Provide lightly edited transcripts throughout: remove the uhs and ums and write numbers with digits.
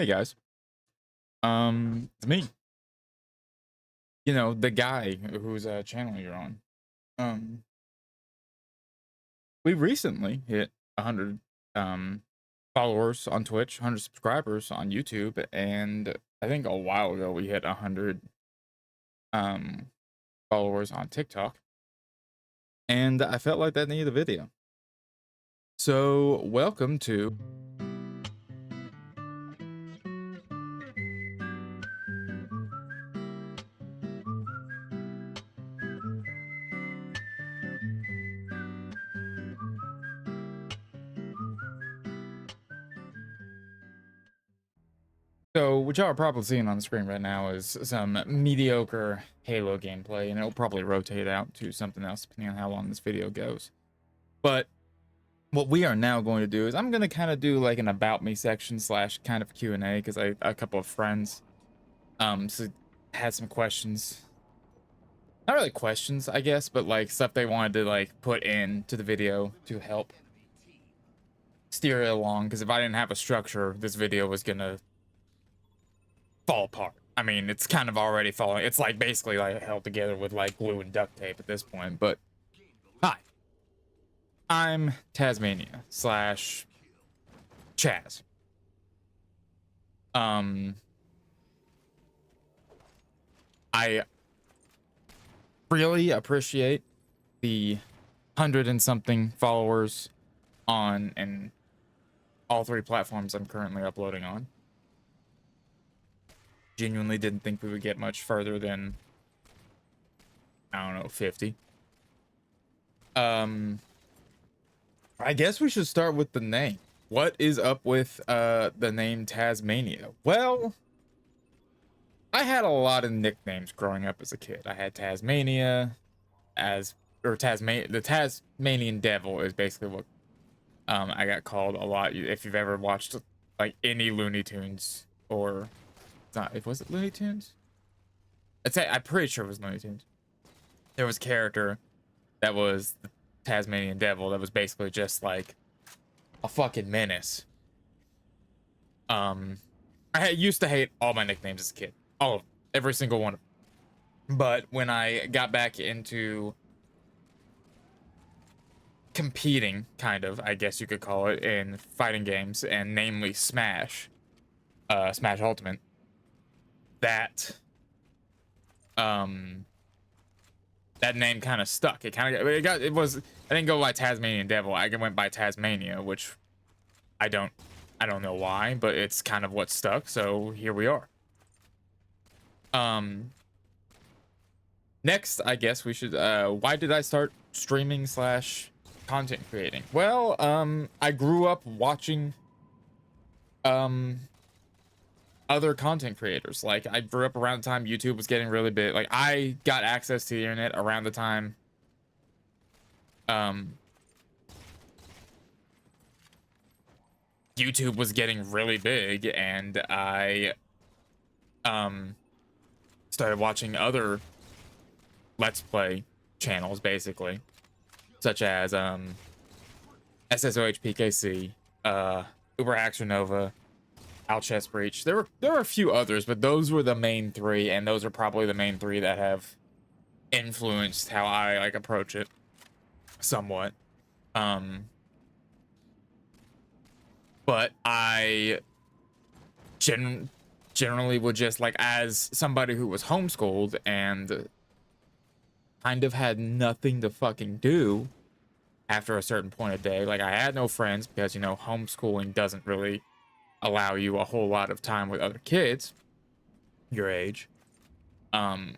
Hey guys. It's me. The guy whose channel you're on. Um, we recently hit 100 followers on Twitch, 100 subscribers on YouTube, and I think a while ago we hit 100 um followers on TikTok, and I felt like that needed a video. So, welcome to So, what y'all are probably seeing on the screen right now is some mediocre Halo gameplay, and it'll probably rotate out to something else depending on how long this video goes. But what we are now going to do is I'm going to kind of do like an about me section slash kind of Q&A because a couple of friends had some questions. Not really questions, I guess, but like stuff they wanted to like put into the video to help steer it along, because if I didn't have a structure, this video was going to fall apart. I mean, it's kind of already falling. It's like basically like held together with like glue and duct tape at this point. But hi, I'm Tazmania slash Chaz. Um, I really appreciate the 100 and something followers on and all three platforms I'm currently uploading on. Genuinely didn't think we would get much further than, I don't know, 50. I guess we should start with the name. What is up with the name Tazmania? Well, I had a lot of nicknames growing up as a kid. I had Tasmania the Tasmanian Devil is basically what I got called a lot. If you've ever watched like any Looney Tunes, or it's not, if was it Looney Tunes? I'm pretty sure it was Looney Tunes. There was a character that was the Tasmanian Devil that was basically just like a fucking menace. Um, I used to hate all my nicknames as a kid, all of them, every single one of them. But when I got back into competing, kind of, I guess you could call it, in fighting games, and namely Smash Ultimate, that um that name kind of stuck. I didn't go by Tasmanian Devil. I went by Tasmania, which I don't I don't know why, but it's kind of what stuck. So here we are. Um Next, I guess we should why did I start streaming slash content creating? Well, I grew up watching um other content creators. Like, I grew up around the time YouTube was getting really big. Like, I got access to the internet around the time um YouTube was getting really big, and I um started watching other let's play channels, basically, such as SSOHPKC, Uber Haxer Nova, Al Chess Breach. There were a few others, but those were the main three, and those are probably the main three that have influenced how I like approach it somewhat. Um, but I generally would just like, as somebody who was homeschooled and kind of had nothing to fucking do after a certain point of day. Like, I had no friends because, homeschooling doesn't really allow you a whole lot of time with other kids your age. Um,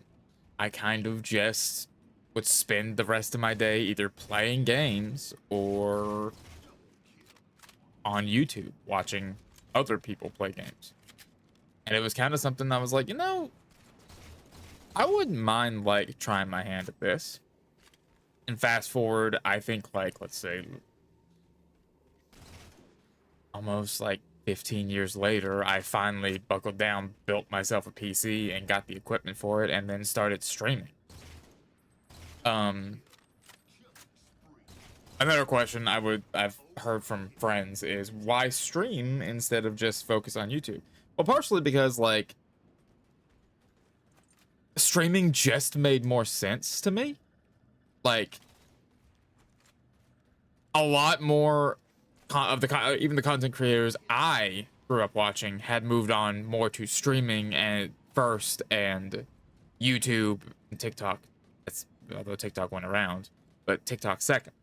I kind of just would spend the rest of my day either playing games or on YouTube watching other people play games. And it was kind of something I was like, I wouldn't mind like trying my hand at this. And fast forward, I think, like, let's say almost like 15 years later, I finally buckled down, built myself a PC, and got the equipment for it, and then started streaming. Um, Another question I've heard from friends is why stream instead of just focus on YouTube? Well, partially because like streaming just made more sense to me. Like a lot more of the even the content creators I grew up watching had moved on more to streaming and first and YouTube and TikTok. That's although TikTok went around, but TikTok second.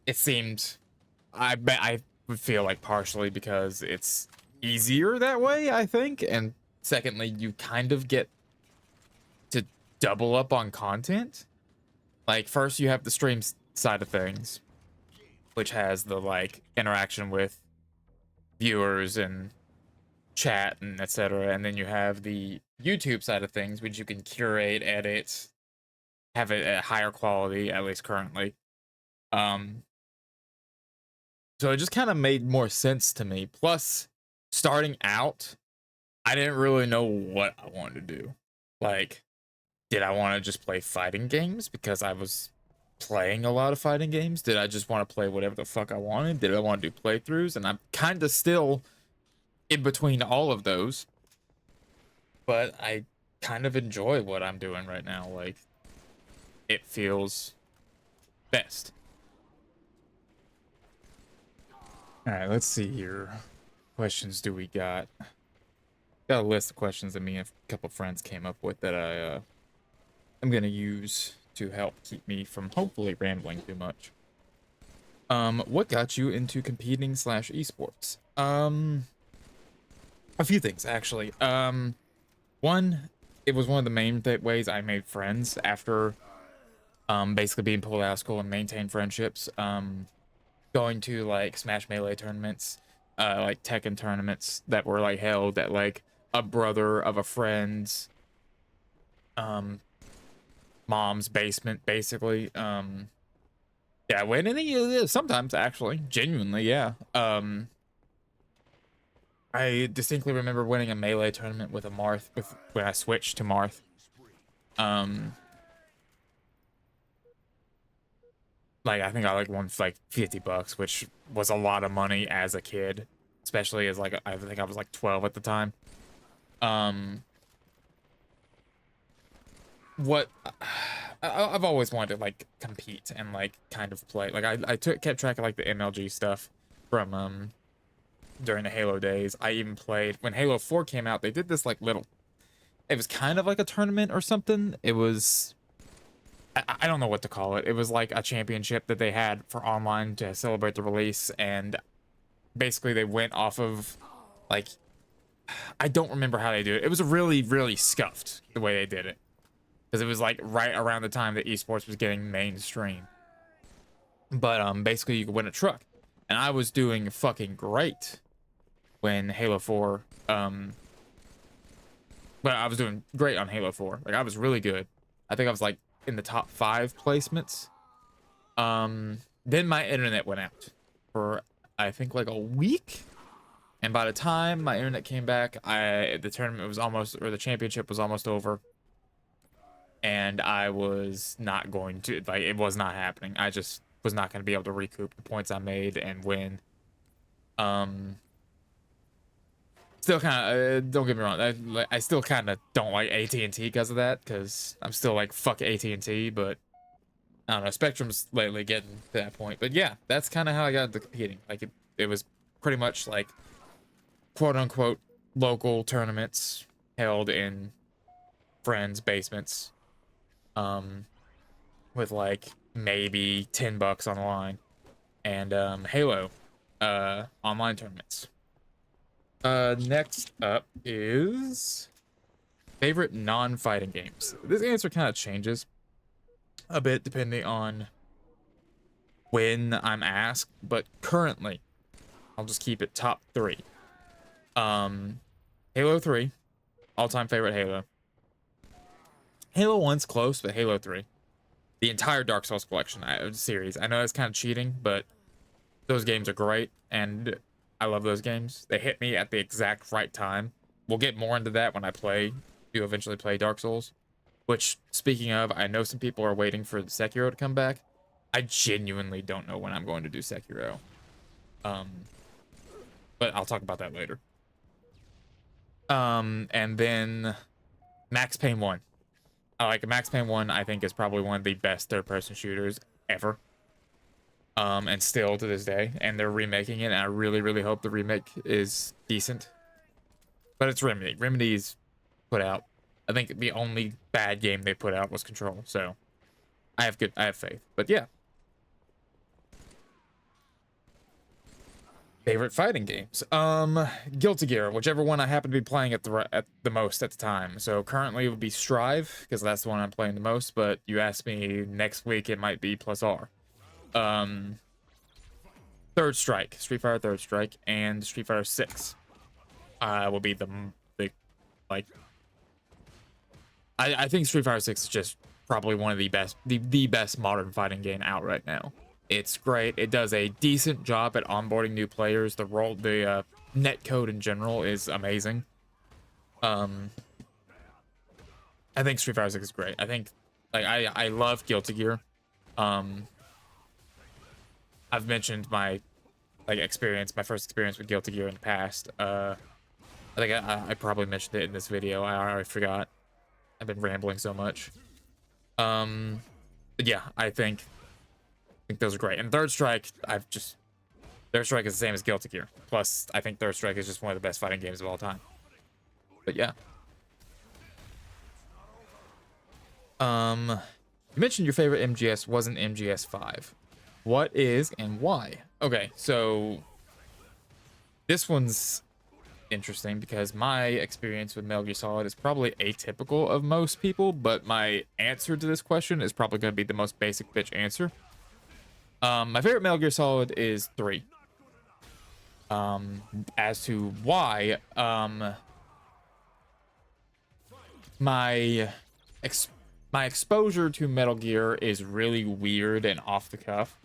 It seemed I bet I would feel like partially because it's easier that way, I think, and secondly, you kind of get to double up on content. Like first you have the stream side of things, which has the like interaction with viewers and chat and etc. And then you have the YouTube side of things, which you can curate, edit, have it at higher quality, at least currently. Um, so it just kind of made more sense to me. Plus, starting out, I didn't really know what I wanted to do. Like, did I want to just play fighting games because I was playing a lot of fighting games? Did I just want to play whatever the fuck I wanted? Did I want to do playthroughs? And I'm kind of still in between all of those. But I kind of enjoy what I'm doing right now. Like, it feels best. All right, let's see here. Questions do we got? Got a list of questions that me and a couple friends came up with that I'm gonna use to help keep me from hopefully rambling too much. What got you into competing / esports? A few things actually. One, it was one of the main ways I made friends after basically being pulled out of school and maintain friendships. Going to like Smash Melee tournaments, like Tekken tournaments that were like held at like a brother of a friend's mom's basement, basically. Yeah, when any sometimes actually, genuinely, yeah. I distinctly remember winning a Melee tournament with a Marth when I switched to Marth. Like I think I like won like $50, which was a lot of money as a kid, especially as like I think I was like 12 at the time. What I've always wanted to like compete and like kind of play. Like I kept track of like the MLG stuff from during the Halo days. I even played when Halo 4 came out. They did this like little. It was kind of like a tournament or something. It was. I don't know what to call it. It was like a championship that they had for online to celebrate the release, and basically they went off of like I don't remember how they do it. It was really scuffed the way they did it because it was like right around the time that esports was getting mainstream. But basically you could win a truck, and I was doing fucking great when Halo 4 but I was doing great on Halo 4. Like I was really good. I think I was like in the top 5 placements. Then my internet went out for I think like a week. And by the time my internet came back, the tournament was almost, or the championship was almost over. And I was not going to, like, it was not happening. I just was not going to be able to recoup the points I made and win. Still kind of, don't get me wrong, I still kind of don't like AT&T because of that, because I'm still like, fuck AT&T, but I don't know, Spectrum's lately getting to that point. But yeah, that's kind of how I got into competing. Like, it was pretty much like, quote-unquote, local tournaments held in friends' basements, with like, maybe $10 on the line, and Halo online tournaments. Next up is favorite non-fighting games. This answer kind of changes a bit depending on when I'm asked, but currently I'll just keep it top 3. Halo 3, all-time favorite Halo. Halo 1's close, but Halo 3. The entire Dark Souls collection series. I know it's kind of cheating, but those games are great, and I love those games. They hit me at the exact right time. We'll get more into that when I do eventually play Dark Souls. Which, speaking of, I know some people are waiting for the Sekiro to come back. I genuinely don't know when I'm going to do Sekiro. Um, but I'll talk about that later. And then Max Payne 1. Like Max Payne 1, I think is probably one of the best third-person shooters ever. And still to this day, and they're remaking it, and I really, really hope the remake is decent. But it's Remedy. Remedy's put out, I think the only bad game they put out was Control, so I have faith. But yeah. Favorite fighting games. Guilty Gear, whichever one I happen to be playing at the most at the time. So currently it would be Strive, because that's the one I'm playing the most, but you ask me next week, it might be Plus R. Third Strike, Street Fighter Third Strike, and Street Fighter 6 will be the like. I think Street Fighter 6 is just probably one of the best, the best modern fighting game out right now. It's great. It does a decent job at onboarding new players. The net code in general is amazing. I think Street Fighter 6 is great. I think I love Guilty Gear. I've mentioned my my first experience with Guilty Gear in the past. I think I probably mentioned it in this video. I already forgot. I've been rambling so much. But yeah, I think those are great. And Third Strike, Third Strike is the same as Guilty Gear. Plus, I think Third Strike is just one of the best fighting games of all time. But yeah. You mentioned your favorite MGS wasn't MGS 5. What is and why? Okay, so this one's interesting because my experience with Metal Gear Solid is probably atypical of most people, but my answer to this question is probably going to be the most basic bitch answer. My favorite Metal Gear Solid is 3. As to why, my exposure to Metal Gear is really weird and off the cuff.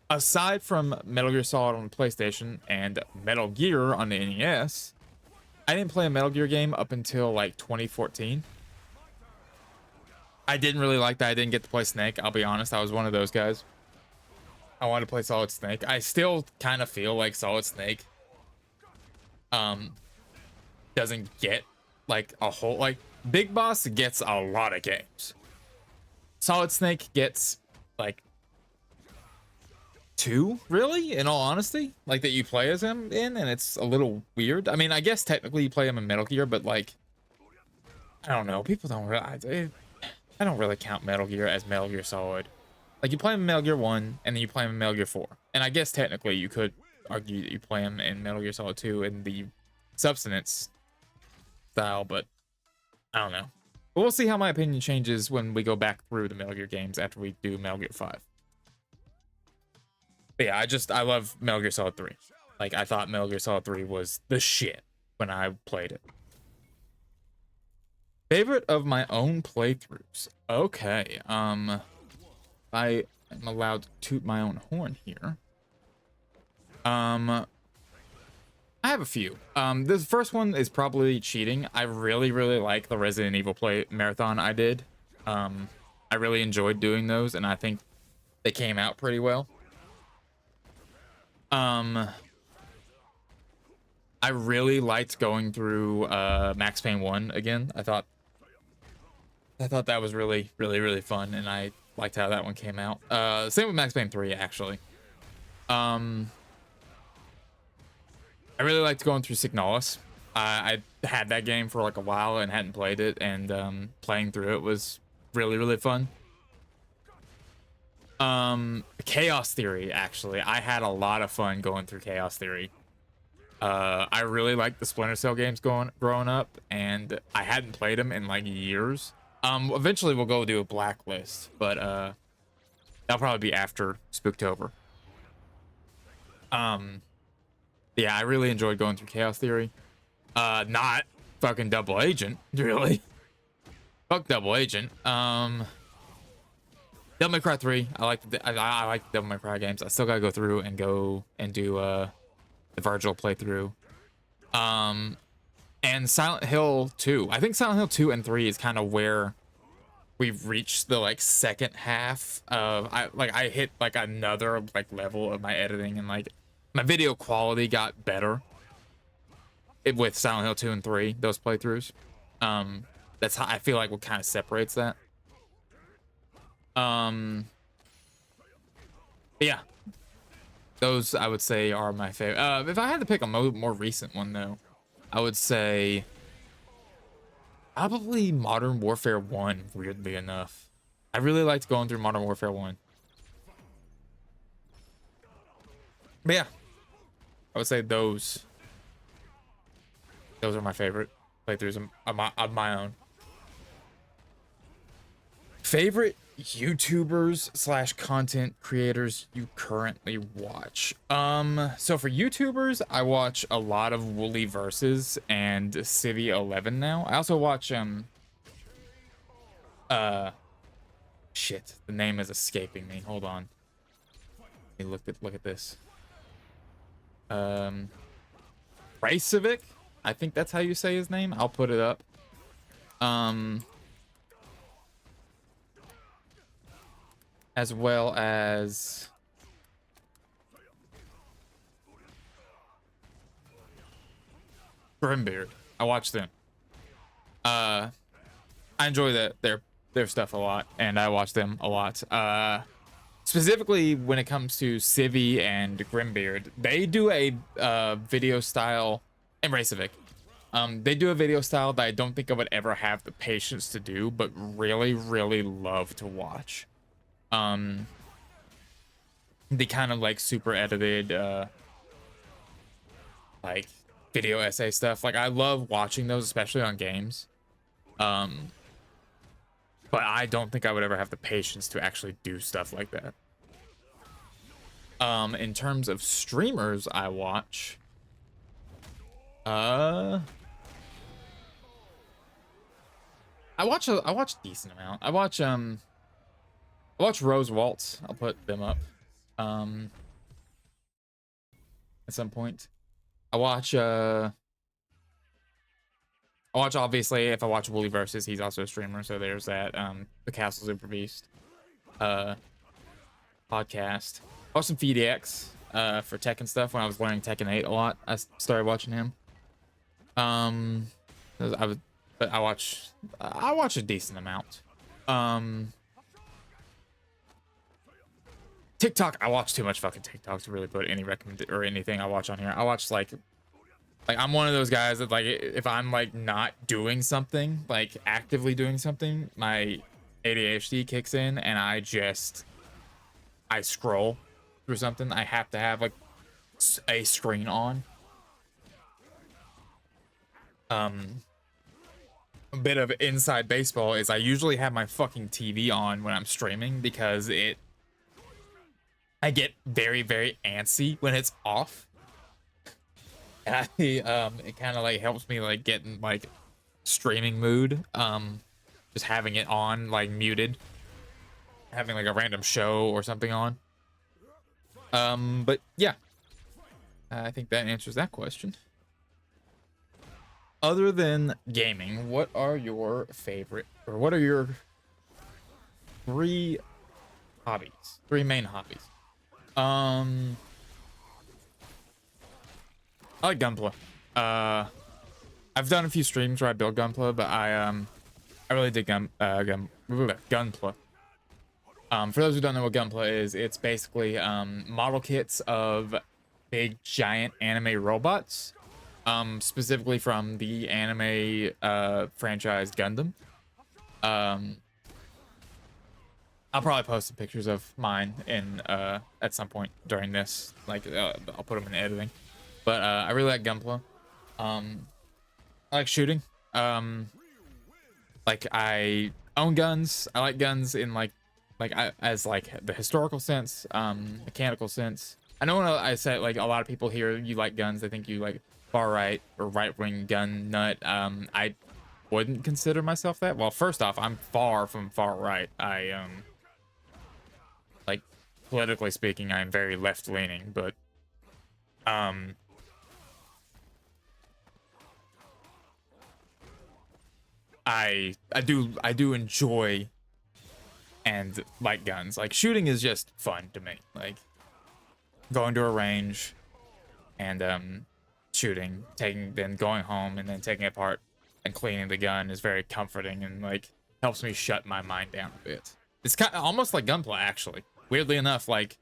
Aside from Metal Gear Solid on the PlayStation and Metal Gear on the NES, I didn't play a Metal Gear game up until like 2014. I didn't really like that. I didn't get to play Snake. I'll be honest. I was one of those guys. I wanted to play Solid Snake. I still kind of feel like Solid Snake doesn't get like a whole, like Big Boss gets a lot of games. Solid Snake gets like 2, really, in all honesty, like that you play as him in, and it's a little weird. I mean, I guess technically you play him in Metal Gear, but like, I don't know. People don't realize it. I don't really count Metal Gear as Metal Gear Solid. Like, you play him in Metal Gear 1, and then you play him in Metal Gear 4. And I guess technically you could argue that you play him in Metal Gear Solid 2 in the Substance style, but I don't know. But we'll see how my opinion changes when we go back through the Metal Gear games after we do Metal Gear 5. But yeah, I love Metal Gear Solid 3. Like, I thought Metal Gear Solid 3 was the shit when I played it. Favorite of my own playthroughs. Okay, I am allowed to toot my own horn here. I have a few. This first one is probably cheating. I really, really like the Resident Evil play marathon I did. I really enjoyed doing those, and I think they came out pretty well. I really liked going through Max Payne 1 again. I thought that was really, really, really fun, and I liked how that one came out. Same with Max Payne 3, actually. I really liked going through Signalis. I had that game for like a while and hadn't played it, and playing through it was really, really fun. Chaos Theory, actually. I had a lot of fun going through Chaos Theory. I really liked the Splinter Cell games growing up, and I hadn't played them in like years. Eventually we'll go do a Blacklist, but that'll probably be after Spooktober. Yeah, I really enjoyed going through Chaos Theory. Not fucking Double Agent, really. Fuck Double Agent. Devil May Cry 3. I like the Devil May Cry games. I still gotta go through and do the Virgil playthrough. And Silent Hill 2. I think Silent Hill 2 and 3 is kind of where we've reached the like second half of I hit like another like level of my editing, and like my video quality got better with Silent Hill 2 and 3, those playthroughs. That's how I feel like what kind of separates that. But yeah, those I would say are my favorite. If I had to pick a more recent one though, I would say probably Modern Warfare 1, weirdly enough. I really liked going through Modern Warfare 1. But yeah, I would say those are my favorite playthroughs of my own. Favorite YouTubers / content creators you currently watch? So for YouTubers, I watch a lot of Woolly Versus and Civvy 11 now. I also watch shit, the name is escaping me. Hold on. Let me look at this. Ray Civic, I think that's how you say his name. I'll put it up. As well as Grimbeard. I watch them. I enjoy their stuff a lot, and I watch them a lot. Specifically when it comes to Civvy and Grimbeard, they do a video style, and Ray Civic. They do a video style that I don't think I would ever have the patience to do, but really, really love to watch. The kind of like super edited like video essay stuff. Like I love watching those, especially on games. But I don't think I would ever have the patience to actually do stuff like that. In terms of streamers I watch, I watch a decent amount. I watch Rose Waltz. I'll put them up at some point. I watch obviously, if I watch Woolly Versus, he's also a streamer, so there's that. The Castle Super Beast podcast. I watched some FeedX for Tekken stuff when I was learning Tekken 8 a lot. I started watching him. I watch a decent amount. TikTok, I watch too much fucking TikTok to really put any recommend or anything I watch on here. I watch like I'm one of those guys that like if I'm like not doing something, like actively doing something, my ADHD kicks in and I scroll through something. I have to have like a screen on. A bit of inside baseball is I usually have my fucking TV on when I'm streaming because I get very, very antsy when it's off. And it kind of like helps me like get in like streaming mood. Just having it on like muted, having like a random show or something on. But yeah, I think that answers that question. Other than gaming, what are your favorite, or what are your three main hobbies? I like Gunpla. I've done a few streams where I build Gunpla, but I really dig Gunpla. For those who don't know what Gunpla is, it's basically model kits of big giant anime robots, specifically from the anime franchise Gundam. I'll probably post some pictures of mine in at some point during this. Like I'll put them in editing. But I really like Gunpla. I like shooting. Like I own guns. I like guns in as like the historical sense, mechanical sense. I know when I say like a lot of people here, you like guns, they think you like far right or right wing gun nut. I wouldn't consider myself that. Well, first off, I'm far from far right. I like politically speaking, I'm very left leaning, but I do enjoy and like guns. Like shooting is just fun to me. Like going to a range and shooting, then going home and then taking it apart and cleaning the gun is very comforting and like helps me shut my mind down a bit. It's kind of almost like gunplay actually. Weirdly enough, like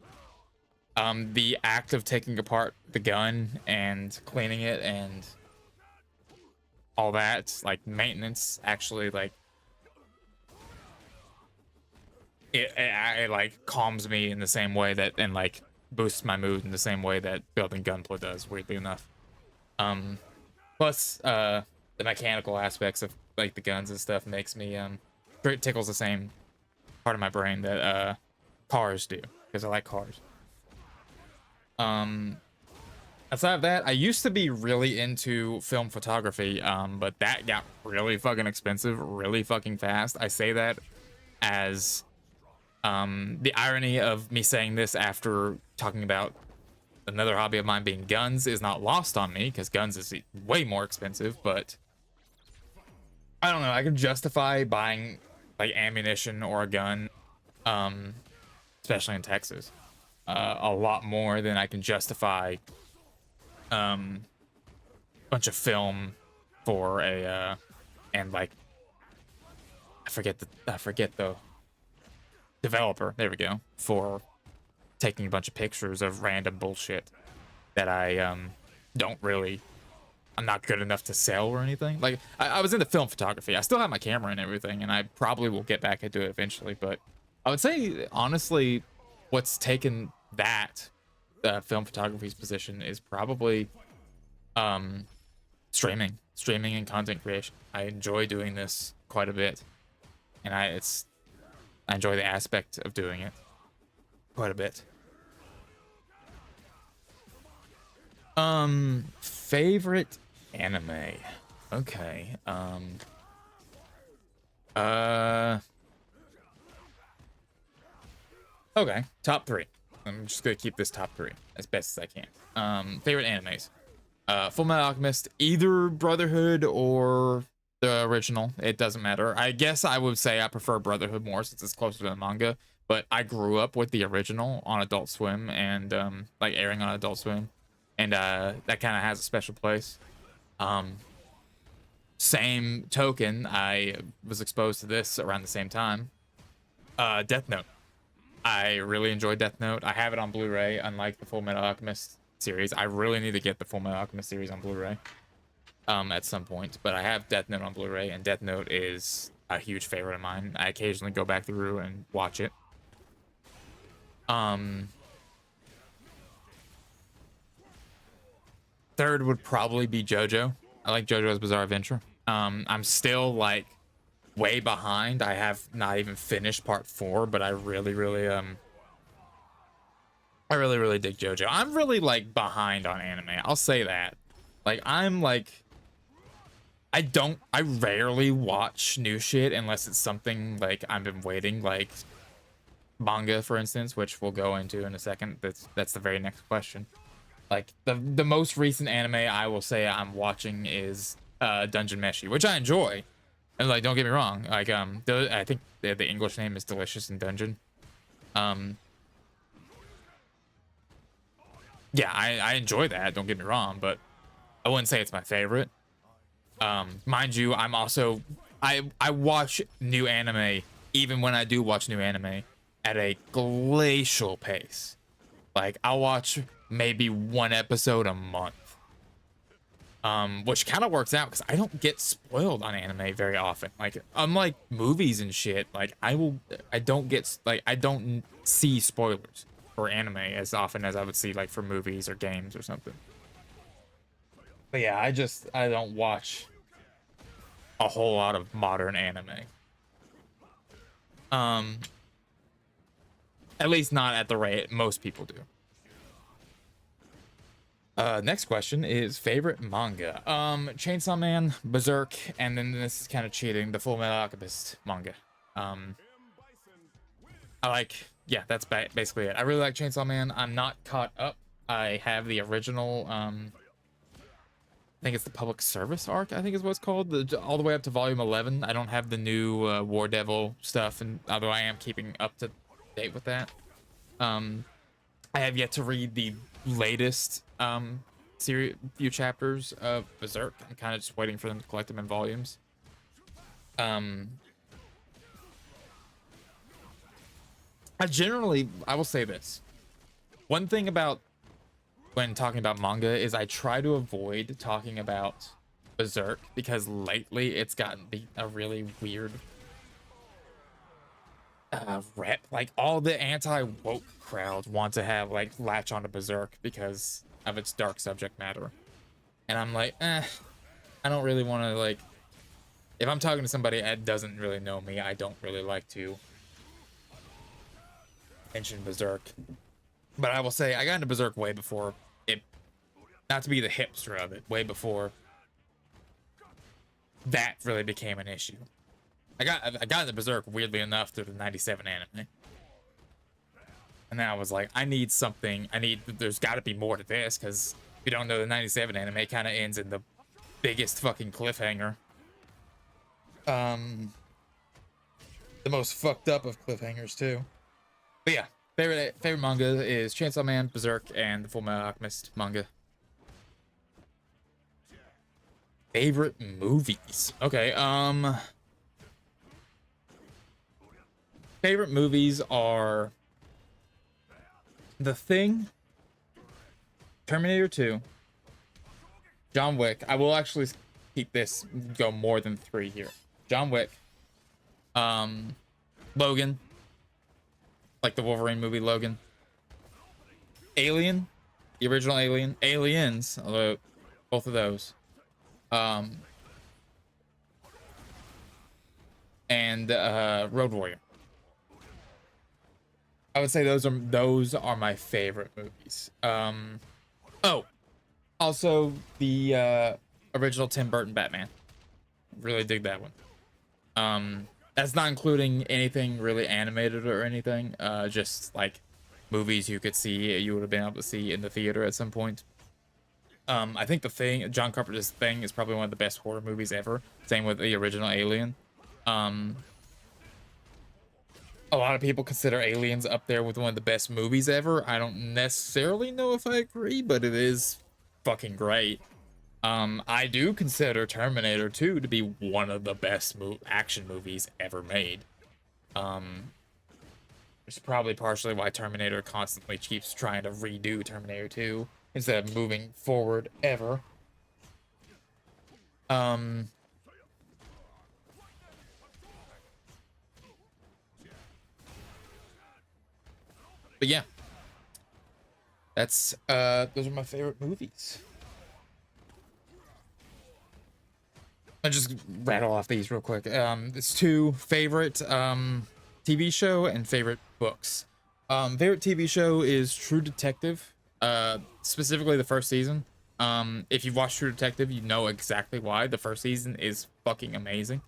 the act of taking apart the gun and cleaning it and all that, like maintenance, actually like it like calms me in the same way that and like boosts my mood in the same way that building gunplay does, weirdly enough. Um Plus the mechanical aspects of like the guns and stuff makes me it tickles the same part of my brain that cars do, because I like cars. Outside of that, I used to be really into film photography, but that got really fucking expensive really fucking fast. I say that as the irony of me saying this after talking about another hobby of mine being guns is not lost on me, because guns is way more expensive, but I don't know, I can justify buying like ammunition or a gun, especially in Texas, a lot more than I can justify bunch of film for a and like I forget the developer, there we go, for taking a bunch of pictures of random bullshit that don't really, I'm not good enough to sell or anything. Like I was into film photography, I still have my camera and everything, and I probably will get back into it eventually, but I would say honestly what's taken that film photography's position is probably streaming and content creation. I enjoy doing this quite a bit, and I enjoy the aspect of doing it quite a bit. Favorite anime. Okay. Okay, top 3. I'm just gonna keep this top 3 as best as I can. Favorite animes. Full Metal Alchemist, either Brotherhood or the original. It doesn't matter. I guess I would say I prefer Brotherhood more since it's closer to the manga, but I grew up with the original on Adult Swim and like airing on Adult Swim, and that kind of has a special place. Same token, I was exposed to this around the same time. Death Note. I really enjoy Death Note. I have it on Blu-ray, unlike the Full Metal Alchemist series. I really need to get the Full Metal Alchemist series on Blu-ray at some point, but I have Death Note on Blu-ray, and Death Note is a huge favorite of mine. I occasionally go back through and watch it. Third would probably be JoJo. I like JoJo's Bizarre Adventure. I'm still like way behind. I have not even finished part 4, but I really dig JoJo. I'm really like behind on anime, I'll say that. Like I'm like, I rarely watch new shit unless it's something like I've been waiting, like manga for instance, which we'll go into in a second. That's the very next question. Like the most recent anime I will say I'm watching is Dungeon Meshi, which I enjoy. And like, don't get me wrong, like I think the English name is Delicious in Dungeon. Yeah, I enjoy that, don't get me wrong, but I wouldn't say it's my favorite. Mind you, I'm also I watch new anime, even when I do watch new anime, at a glacial pace. Like I'll watch maybe 1 episode a month. Which kind of works out because I don't get spoiled on anime very often. Like unlike movies and shit, like I don't see spoilers for anime as often as I would see like for movies or games or something. But yeah, I don't watch a whole lot of modern anime. At least not at the rate most people do. Next question is favorite manga. Chainsaw Man, Berserk, and then this is kind of cheating, the Full Metal Alchemist manga. I like, yeah, that's basically it. I really like Chainsaw Man. I'm not caught up. I have the original I think it's the public service arc, I think is what it's called, all the way up to volume 11. I don't have the new War Devil stuff, and although I am keeping up to date with that, um, I have yet to read the latest series, few chapters of Berserk. I'm kind of just waiting for them to collect them in volumes. I will say this. One thing about when talking about manga is I try to avoid talking about Berserk because lately it's gotten a really weird rep. Like all the anti-woke crowd want to have like latch onto Berserk because of its dark subject matter. And I'm like, I don't really want to like, if I'm talking to somebody that doesn't really know me, I don't really like to mention Berserk. But I will say I got into Berserk way before it, not to be the hipster of it, way before that really became an issue. I got into Berserk weirdly enough through the 97 anime. And then I was like, there's got to be more to this, because if you don't know, the 97 anime kind of ends in the biggest fucking cliffhanger. The most fucked up of cliffhangers too. But yeah, favorite manga is Chainsaw Man, Berserk, and the Fullmetal Alchemist manga. Favorite movies. Okay, favorite movies are The Thing, Terminator 2, John Wick. I will actually keep this go more than 3 here. John Wick, Logan, like the Wolverine movie Logan, Alien, the original Alien, Aliens, although both of those, and Road Warrior. I would say those are my favorite movies. Oh, also the original Tim Burton Batman. Really dig that one. That's not including anything really animated or anything. Just like movies you would have been able to see in the theater at some point. I think The Thing, John Carpenter's Thing, is probably one of the best horror movies ever. Same with the original Alien. A lot of people consider Aliens up there with one of the best movies ever. I don't necessarily know if I agree, but it is fucking great. I do consider Terminator 2 to be one of the best action movies ever made. It's probably partially why Terminator constantly keeps trying to redo Terminator 2 instead of moving forward ever. But yeah, those are my favorite movies. I'll just rattle off these real quick. It's 2 favorite TV show and favorite books. Favorite TV show is True Detective, specifically the first season. If you've watched True Detective, you know exactly why. The first season is fucking amazing.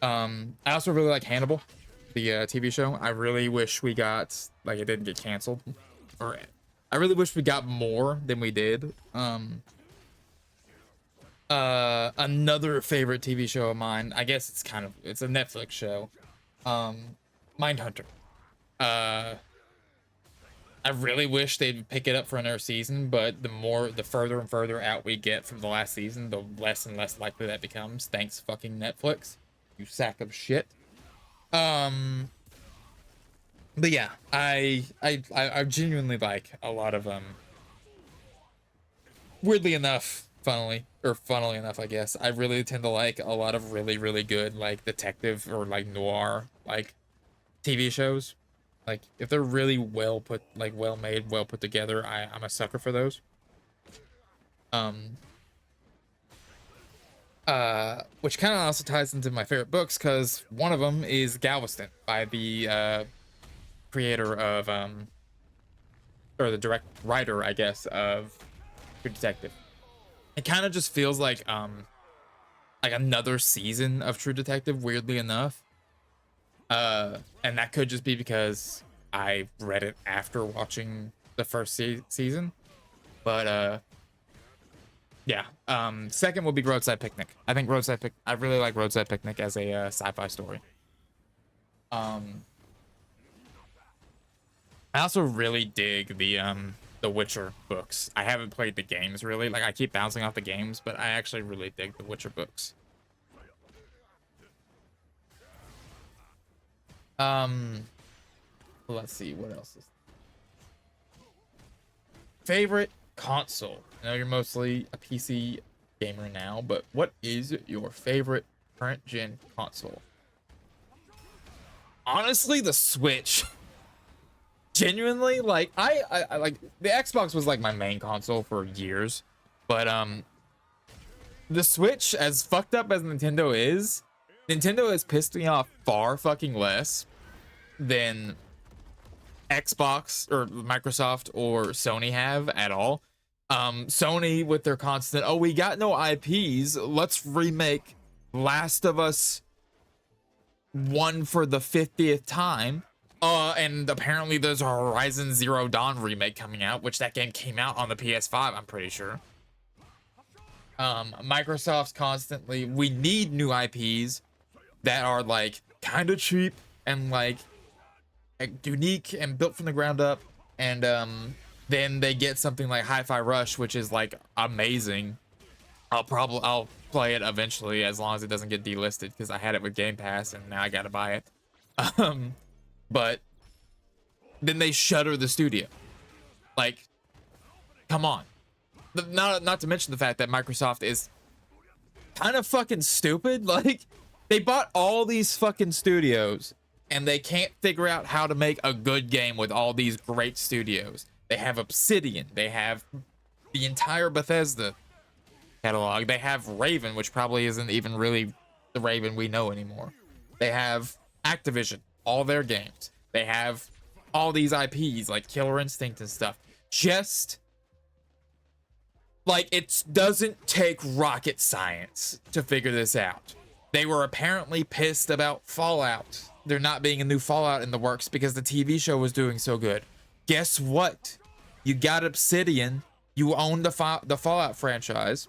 I also really like Hannibal, the TV show. I really wish we got, like, it didn't get canceled. Or I really wish we got more than we did. Another favorite TV show of mine, I guess it's a Netflix show. Mindhunter. I really wish they'd pick it up for another season, but the further and further out we get from the last season, the less and less likely that becomes. Thanks fucking Netflix, you sack of shit. But yeah, I genuinely like a lot of weirdly enough, funnily enough, I guess, I really tend to like a lot of really, really good, like, detective or like noir, like, TV shows. Like, if they're really well put, like, well made, well put together, I'm a sucker for those. Which kind of also ties into my favorite books, because one of them is Galveston by the creator of or the direct writer, I guess, of True Detective. It kind of just feels like another season of True Detective, weirdly enough. And that could just be because I read it after watching the first season. But Yeah. Second would be Roadside Picnic. I think I really like Roadside Picnic as a sci-fi story. Um, I also really dig the Witcher books. I haven't played the games really. Like I keep bouncing off the games, but I actually really dig the Witcher books. Let's see what else is favorite console. I know you're mostly a PC gamer now, but what is your favorite current gen console? Honestly, the Switch. Genuinely, like I like the Xbox was like my main console for years, but the Switch, as fucked up as Nintendo has pissed me off far fucking less than Xbox or Microsoft or Sony have at all. Sony with their constant, oh, we got no IPs, let's remake Last of Us 1 for the 50th time. And apparently there's a Horizon Zero Dawn remake coming out, which that game came out on the PS5, I'm pretty sure. Microsoft's constantly, we need new IPs that are like kind of cheap and like unique and built from the ground up. And then they get something like Hi-Fi Rush, which is like amazing. I'll play it eventually as long as it doesn't get delisted because I had it with Game Pass and now I gotta buy it. But then they shutter the studio. Like, come on. Not to mention the fact that Microsoft is kind of fucking stupid. Like, they bought all these fucking studios and they can't figure out how to make a good game with all these great studios. They have Obsidian. They have the entire Bethesda catalog. They have Raven, which probably isn't even really the Raven we know anymore. They have Activision, all their games. They have all these IPs like Killer Instinct and stuff. Just like, it doesn't take rocket science to figure this out. They were apparently pissed about Fallout. There not being a new Fallout in the works because the TV show was doing so good. Guess what? You got Obsidian. You own the Fallout franchise.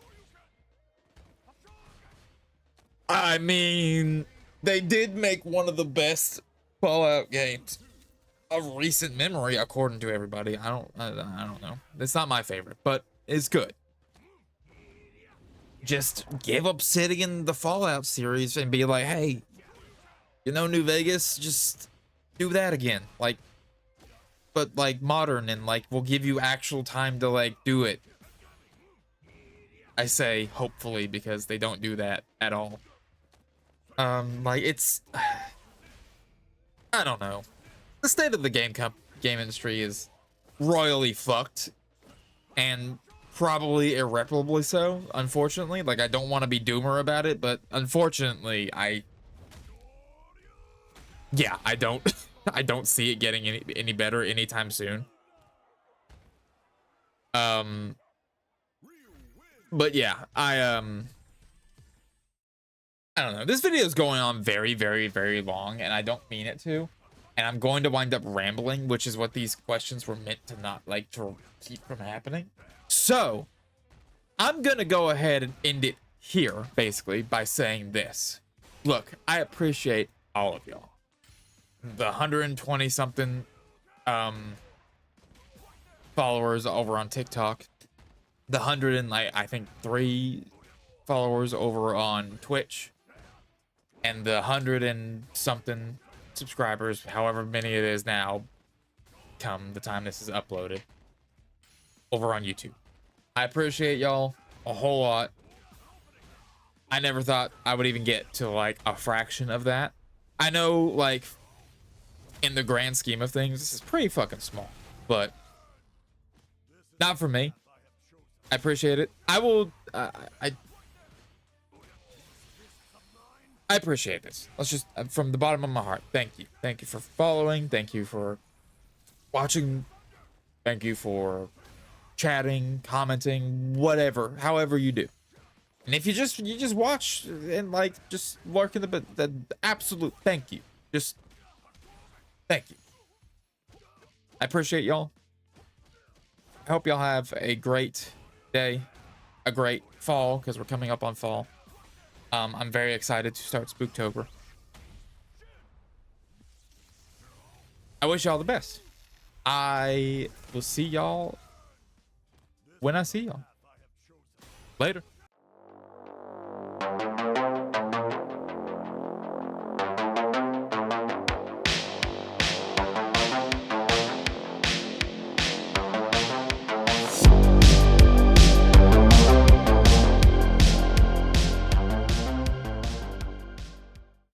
I mean, they did make one of the best Fallout games of recent memory, according to everybody. I don't know. It's not my favorite, but it's good. Just give Obsidian the Fallout series and be like, hey, you know, New Vegas, just do that again. Like, but like modern, and like we'll give you actual time to like do it. I say hopefully, because they don't do that at all. Like, it's, I don't know. The state of the game industry is royally fucked, and probably irreparably so, unfortunately. Like, I don't want to be doomer about it, but unfortunately, I don't I don't see it getting any better anytime soon. But yeah, I don't know. This video is going on very, very, very long, and I don't mean it to. And I'm going to wind up rambling, which is what these questions were meant to not, like, to keep from happening. So, I'm going to go ahead and end it here, basically, by saying this. Look, I appreciate all of y'all. The 120-something followers over on TikTok. The 100 and, like, I think 3 followers over on Twitch. And the 100 and something subscribers, however many it is now, come the time this is uploaded, over on YouTube. I appreciate y'all a whole lot. I never thought I would even get to like a fraction of that. I know, like, in the grand scheme of things, this is pretty fucking small, but not for me. I appreciate it. I will, I appreciate this. Let's just, from the bottom of my heart, thank you. Thank you for following. Thank you for watching. Thank you for chatting, commenting, whatever, however you do. And if you just watch and like just lurk in the absolute thank you. Just thank you. I appreciate y'all. I hope y'all have a great day. a great fall because we're coming up on fall. I'm very excited to start Spooktober. I wish y'all the best. I will see y'all when I see y'all. Later.